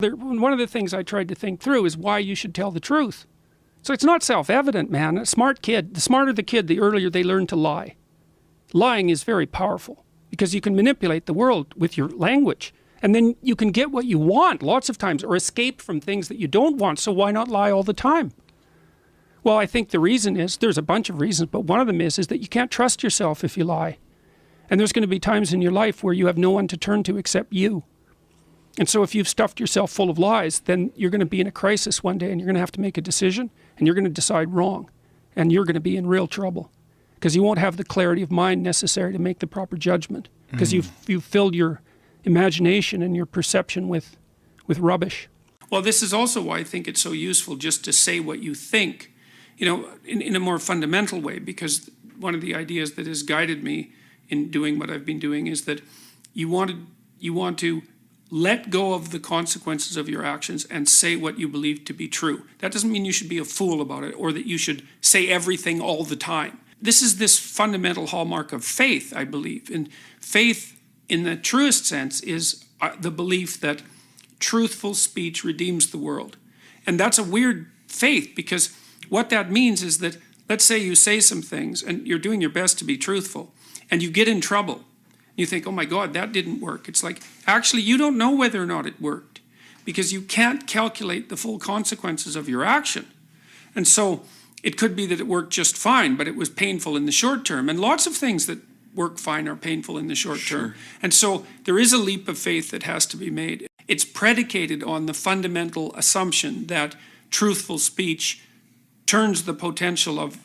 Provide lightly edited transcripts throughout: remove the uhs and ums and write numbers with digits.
One of the things I tried to think through is why you should tell the truth. So it's not self-evident, man. A smart kid, the smarter the kid, the earlier they learn to lie. Lying is very powerful because you can manipulate the world with your language. And then you can get what you want lots of times, or escape from things that you don't want. So why not lie all the time? Well, I think the reason is, there's a bunch of reasons, but one of them is that you can't trust yourself if you lie. And there's going to be times in your life where you have no one to turn to except you. And so if you've stuffed yourself full of lies, then you're going to be in a crisis one day and you're going to have to make a decision and you're going to decide wrong. And you're going to be in real trouble because you won't have the clarity of mind necessary to make the proper judgment because you've filled your imagination and your perception with rubbish. Well, this is also why I think it's so useful just to say what you think, you know, in a more fundamental way, because one of the ideas that has guided me in doing what I've been doing is that you want to let go of the consequences of your actions and say what you believe to be true. That doesn't mean you should be a fool about it or that you should say everything all the time. This is this fundamental hallmark of faith, I believe. And faith, in the truest sense, is the belief that truthful speech redeems the world. And that's a weird faith, because what that means is that, let's say you say some things and you're doing your best to be truthful and you get in trouble. You think, oh my God, that didn't work. It's like, actually, you don't know whether or not it worked because you can't calculate the full consequences of your action. And so it could be that it worked just fine, but it was painful in the short term. And lots of things that work fine are painful in the short term. And so there is a leap of faith that has to be made. It's predicated on the fundamental assumption that truthful speech turns the potential of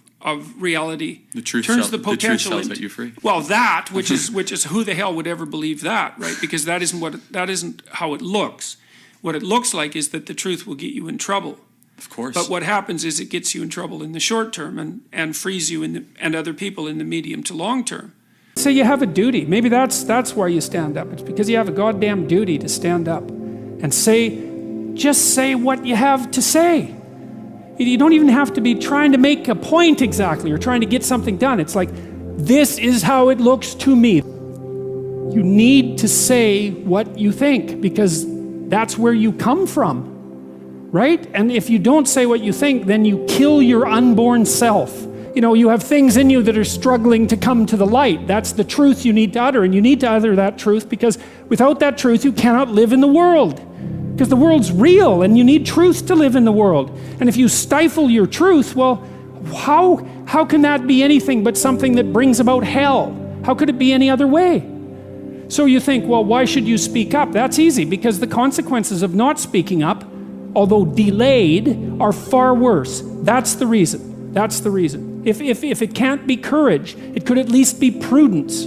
reality, the truth turns the potential shall set you free. Well, that which is who the hell would ever believe that, right? Because that isn't how it looks. What it looks like is that the truth will get you in trouble. Of course. But what happens is it gets you in trouble in the short term and frees you and other people in the medium to long term. Say you have a duty. Maybe that's why you stand up. It's because you have a goddamn duty to stand up and just say what you have to say. You don't even have to be trying to make a point exactly or trying to get something done. It's like, this is how it looks to me. You need to say what you think because that's where you come from, right? And if you don't say what you think, then you kill your unborn self. You know, you have things in you that are struggling to come to the light. That's the truth you need to utter, and you need to utter that truth because without that truth, you cannot live in the world. Because the world's real and you need truth to live in the world. And if you stifle your truth, well, how can that be anything but something that brings about hell? How could it be any other way? So you think, well, why should you speak up? That's easy, because the consequences of not speaking up, although delayed, are far worse. That's the reason. That's the reason. If it can't be courage, it could at least be prudence.